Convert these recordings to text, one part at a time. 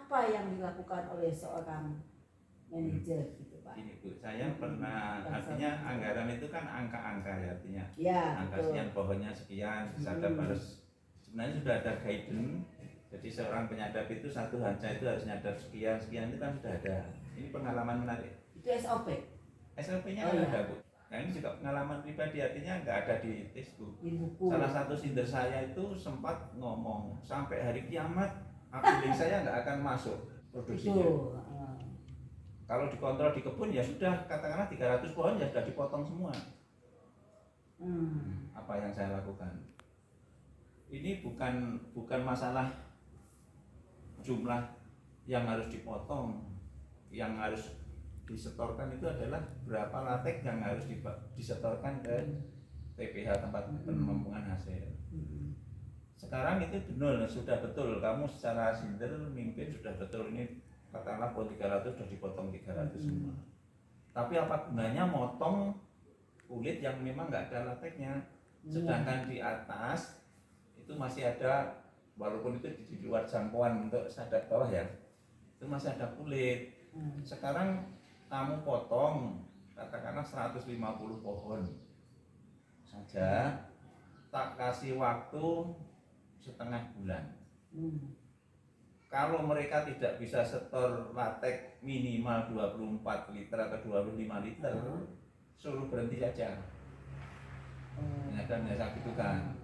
apa yang dilakukan oleh seorang manajer gitu Pak? Ini Bu, saya pernah, artinya anggaran itu kan angka-angka ya, artinya Ya, angka betul. sekian, pohonnya sekian, sadap harus, sebenarnya sudah ada guidance. Jadi seorang penyadap itu satu hanca itu harus nyadap sekian itu kan sudah ada. Ini pengalaman menarik. Itu SOP. SOP-nya Oh, kan iya. ada Bu. Nah ini juga pengalaman pribadi, artinya nggak ada di textbook. Di buku. Salah satu sinder saya itu sempat ngomong sampai hari kiamat apabila saya nggak akan masuk produksinya. Itu. Kalau dikontrol di kebun ya sudah, katakanlah 300 pohon ya sudah dipotong semua. Apa yang saya lakukan? Ini bukan masalah jumlah yang harus dipotong, yang harus disetorkan itu adalah berapa latek yang harus disetorkan ke TPH, tempat penampungan hasil. Sekarang itu benar, sudah betul, kamu secara sinder mimpin sudah betul, ini katakanlah pohon 300 sudah dipotong 300 semua. Tapi apa gunanya motong kulit yang memang nggak ada lateknya, sedangkan di atas itu masih ada, walaupun itu di luar jangkauan untuk sadap bawah ya, itu masih ada kulit. Sekarang kamu potong katakanlah 150 pohon saja, tak kasih waktu setengah bulan. Kalau mereka tidak bisa setor latek minimal 24 liter atau 25 liter, suruh berhenti saja. Ya kan, ya gitu kan.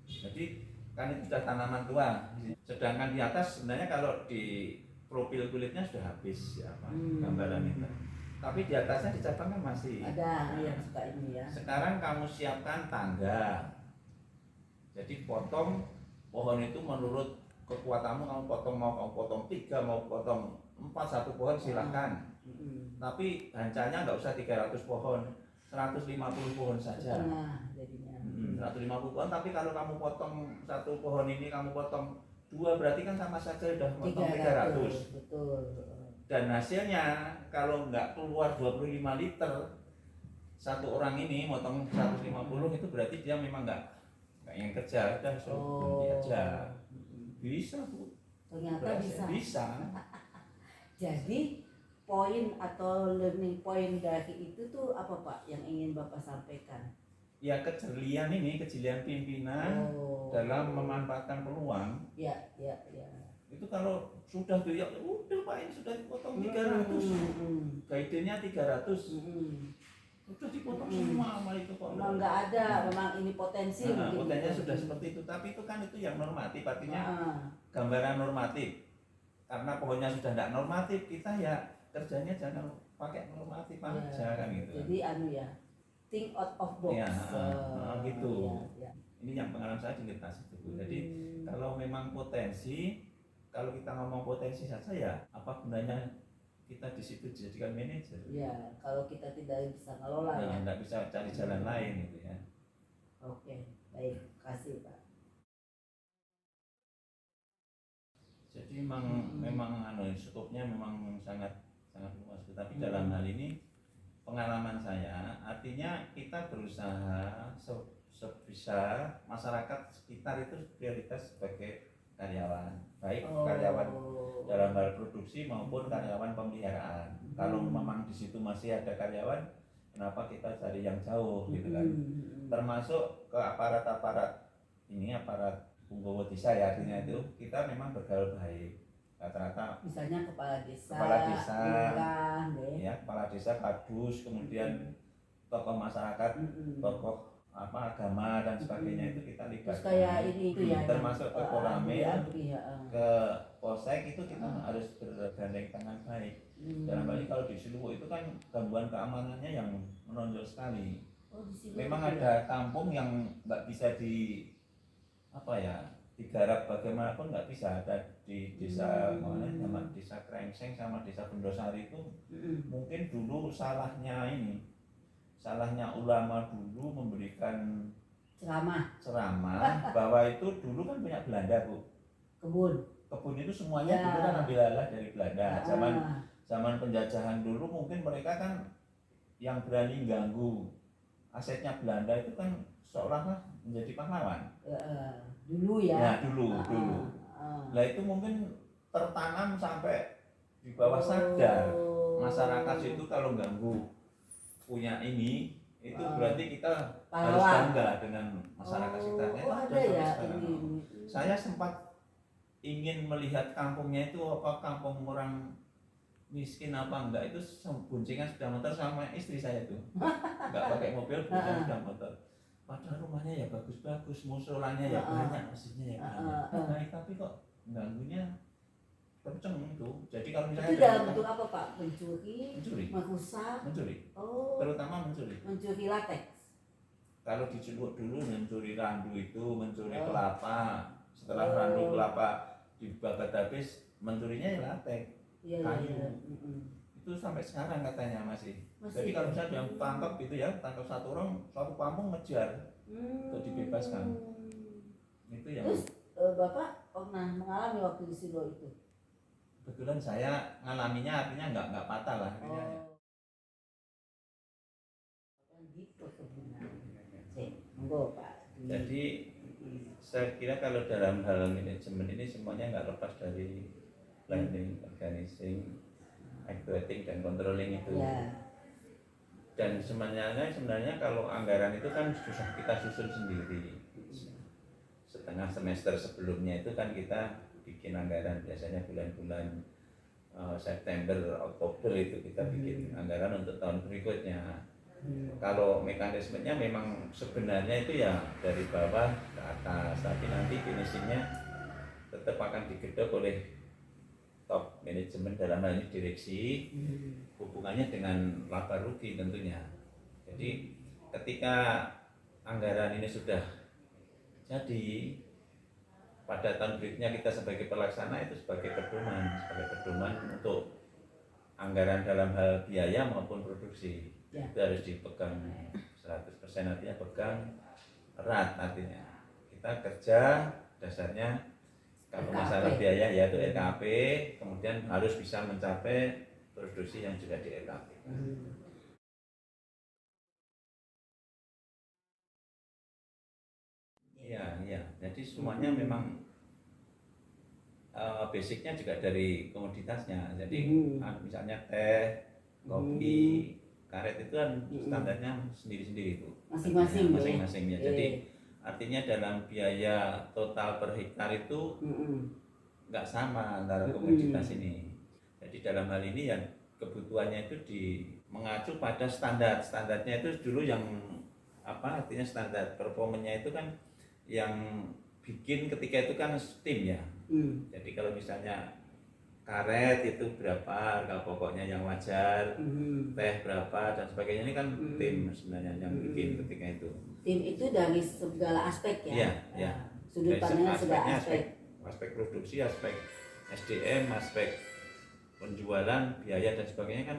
Jadi kan itu sudah tanaman tua. Sedangkan di atas sebenarnya kalau di profil kulitnya sudah habis ya, gambaran itu. Tapi di atasnya di cabang kan masih ada yang suka ini ya. Sekarang kamu siapkan tangga. Jadi potong pohon itu menurut kekuatanmu, kamu potong, mau kamu potong 3, mau potong 4, satu pohon silahkan. Tapi hancanya nggak usah 300 pohon, 150 pohon saja. 150 pohon, tapi kalau kamu potong satu pohon ini, kamu potong 2, berarti kan sama saja sudah potong 300. Betul. Dan hasilnya kalau nggak keluar 25 liter, satu orang ini motong 150, itu berarti dia memang nggak ingin kerja, udah suruh berhenti aja. Bisa Bu, ternyata bisa. Jadi poin atau learning point dari itu tuh apa Pak yang ingin Bapak sampaikan? Ya kejelian pimpinan dalam memanfaatkan peluang. Ya. Itu kalau sudah tuh ya udah Pak, ini sudah dipotong 300, guide-nya 300, udah dipotong semua sama itu kok. Memang nggak ada, memang ini potensi. Potensinya sudah seperti itu, tapi itu kan itu yang normatif, artinya gambaran normatif. Karena pohonnya sudah tidak normatif, kita ya kerjanya jangan pakai normatif aja kan gitu. Jadi ya, think out of box. Ya, gitu. Ya. Ini yang pengalaman saya di lintas itu. Jadi kalau memang potensi, kalau kita ngomong potensi saja ya apa gunanya kita di situ dijadikan manajer? Ya, kalau kita tidak bisa ngelola ya. Nggak bisa cari jalan lain gitu ya. Oke, baik, kasih Pak. Jadi memang skopnya memang sangat luas. Tetapi dalam hal ini pengalaman saya, artinya kita berusaha sebisa masyarakat sekitar itu prioritas sebagai karyawan, baik karyawan dalam hal produksi maupun karyawan pemeliharaan. Kalau memang di situ masih ada karyawan, kenapa kita cari yang jauh gitu kan? Termasuk ke aparat ini, aparat punggawa desa ya, artinya itu kita memang bergaul baik. Rata-rata misalnya kepala desa, ya, kepala desa, kadus, kemudian tokoh masyarakat, tokoh agama dan sebagainya, itu kita libatkan. Terus kayak ini itu ya, termasuk ke Koramil, ke Polsek, itu kita harus bergandeng tangan baik. Dalam hal ini kalau di Siluwo itu kan gangguan keamanannya yang menonjol sekali. Memang ada kampung yang nggak bisa digarap bagaimanapun, nggak bisa. Ada di desa desa Krengseng sama desa Bendosari itu mungkin dulu salahnya ulama dulu memberikan ceramah bahwa itu dulu kan punya Belanda Bu, kebun itu semuanya dulu kan ambil alih dari Belanda. Zaman penjajahan dulu mungkin mereka kan yang berani ganggu asetnya Belanda itu kan seolah-olah menjadi pahlawan. Dulu ya. Nah, dulu. Lah itu mungkin tertanam sampai di bawah sadar. Oh. Masyarakat itu kalau ganggu punya ini itu berarti kita harus Pahlawan. bangga dengan masyarakat sekitarnya. Oh, ada sampai ya sekarang. ini. Saya sempat ingin melihat kampungnya itu apa kampung orang miskin apa enggak, itu boncengan sepeda motor sama istri saya tuh, enggak pakai mobil, boncengan sepeda motor. Padahal rumahnya ya bagus-bagus, musolanya ya banyak, masjidnya ya banyak, baik, tapi kok ganggunya kenceng itu. Jadi kalau misalnya itu dalam bentuk apa Pak? Mencuri, merusak, oh, terutama mencuri latex. Kalau di Ciluk dulu mencuri randu itu, mencuri kelapa. Setelah randu kelapa dibakar habis, mencurinya ya latex, kayu. Itu sampai sekarang katanya masih. Jadi kalau misalnya yang tangkap gitu ya, tangkap satu orang, satu kampung ngejar untuk dibebaskan. Itu yang. Terus Bapak pernah mengalami waktu di Silo itu? Kebetulan saya ngalaminya, artinya nggak patah lah. Jadi saya kira kalau dalam hal manajemen ini semuanya nggak lepas dari planning, organizing, activating dan controlling itu. Dan sebenarnya kalau anggaran itu kan susah kita susun sendiri. Setengah semester sebelumnya itu kan kita bikin anggaran, biasanya bulan-bulan September, Oktober itu kita bikin anggaran untuk tahun berikutnya. Kalau mekanismenya memang sebenarnya itu ya dari bawah ke atas, tapi nanti finishingnya tetap akan digedok oleh top manajemen, dalam hal ini direksi, hubungannya dengan laba rugi tentunya. Jadi ketika anggaran ini sudah jadi, pada tahun berikutnya kita sebagai pelaksana itu sebagai pedoman untuk anggaran dalam hal biaya maupun produksi. Itu harus dipegang 100%, artinya pegang erat, artinya kita kerja dasarnya kalau masalah biaya yaitu RKP, kemudian harus bisa mencapai produksi yang juga di RKP. Iya, jadi semuanya memang basicnya juga dari komoditasnya. Jadi misalnya teh, kopi, karet itu kan standarnya sendiri-sendiri itu. Masing-masing ya. Jadi artinya dalam biaya total per hektar itu nggak sama antara komoditas ini. Jadi dalam hal ini ya kebutuhannya itu mengacu pada standarnya itu dulu yang apa, artinya standar performanya itu kan yang bikin ketika itu kan tim ya. Jadi kalau misalnya karet itu berapa harga pokoknya yang wajar, teh berapa dan sebagainya, ini kan tim sebenarnya yang bikin ketika itu. Tim itu dari segala aspek ya? Iya. Sudut pandangnya segala aspek produksi, aspek SDM, aspek penjualan, biaya dan sebagainya kan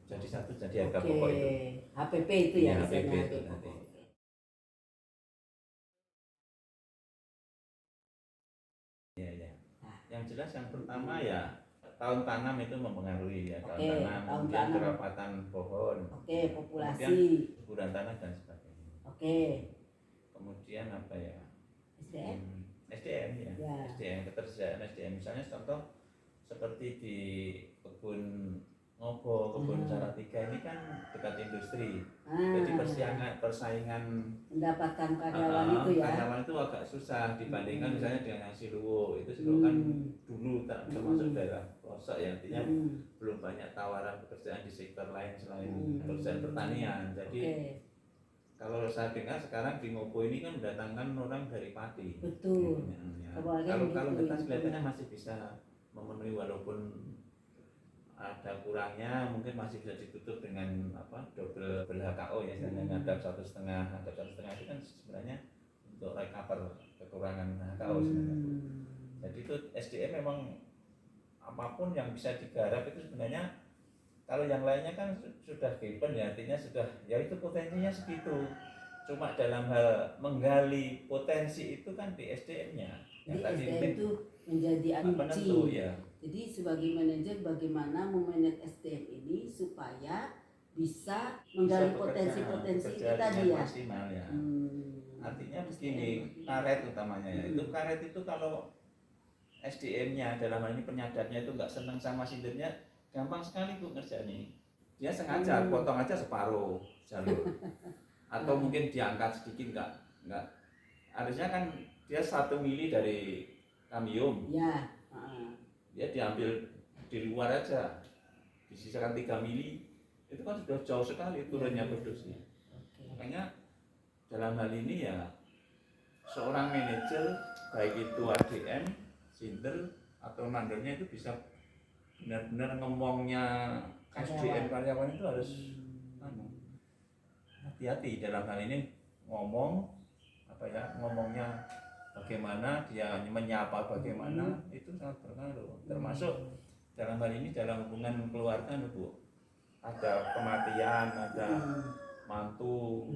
jadi satu, jadi harga pokok itu. HPP itu ya? HPP itu nanti. Yang jelas yang pertama ya tahun tanam itu mempengaruhi ya, tahun tanam, kemudian kerapatan pohon, populasi, ukuran tanah dan sebagainya. Kemudian apa ya? SDM ya. SDM, ketersediaan SDM. Misalnya contoh seperti di kebun Ngobo, kebun Salatiga ini kan dekat industri. Jadi persaingan mendapatkan karyawan itu ya. Karyawan itu agak susah dibandingkan misalnya dengan Siluwo. Itu Siluwo kan dulu termasuk daerah pelosok ya, artinya belum banyak tawaran pekerjaan di sektor lain selain pekerjaan pertanian. Jadi kalau saya dengar sekarang di Ngobo ini kan mendatangkan orang dari Pati. Betul. Ya. Kalau kita kelihatannya masih bisa memenuhi, walaupun ada kurangnya, mungkin masih bisa ditutup dengan apa, double HKO ya, istilahnya ngadap 1,5 itu kan sebenarnya untuk recover kekurangan HKO sebenarnya. Jadi itu SDM memang apapun yang bisa digarap itu sebenarnya, kalau yang lainnya kan sudah given ya, artinya sudah ya itu potensinya segitu. Cuma dalam hal menggali potensi itu kan di SDM-nya. Yang tadi SDM itu menjadi penentu ya. Jadi sebagai manajer bagaimana memanage SDM ini supaya bisa menggali potensi-potensi itu tadi ya. Maksimal ya. Artinya begini, karet utamanya ya. Itu karet itu kalau SDM-nya dalam hal ini penyadarnya itu nggak senang sama sindirnya, gampang sekali Bu ngerjainnya. Dia sengaja potong aja separuh jalur, atau mungkin diangkat sedikit nggak harusnya kan dia 1 mili dari kamium, Ya. dia diambil di luar aja, disisakan 3 mili, itu kan sudah jauh sekali turunnya produksinya. Makanya dalam hal ini ya seorang manajer baik itu ADM, sinter atau mandornya itu bisa benar-benar ngomongnya SDM karyawan itu harus hati-hati dalam hal ini ngomongnya bagaimana, dia menyapa bagaimana, itu sangat berpengaruh. Termasuk dalam hal ini dalam hubungan keluarga Bu, ada kematian, ada mantu,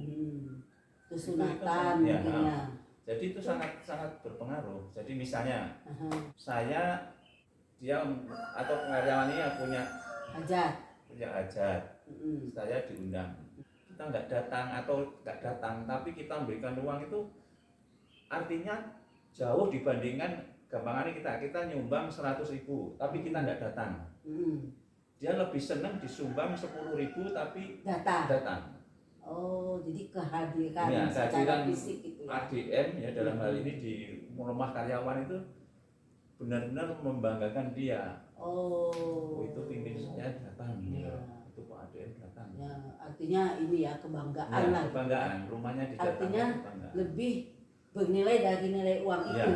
kesunatan ya, mungkin ya. jadi itu sangat berpengaruh. Jadi misalnya saya, dia atau karyawan ini punya hajat, saya diundang, kita nggak datang, tapi kita memberikan uang, itu artinya jauh dibandingkan gampangannya kita nyumbang 100.000 tapi kita nggak datang. Dia lebih senang disumbang 10.000 tapi datang. Oh, jadi kehadiran Ya, secara fisik itu ya. ADM ya dalam hal ini di rumah karyawan itu benar-benar membanggakan dia. Oh, itu pimpin saya datang, ya. Itu Pak ADM datang. Ya, artinya ini ya kebanggaan Ya, lah. kebanggaan, rumahnya didatangi, Artinya kebanggaan. lebih bernilai dari nilai uang itu. Ya.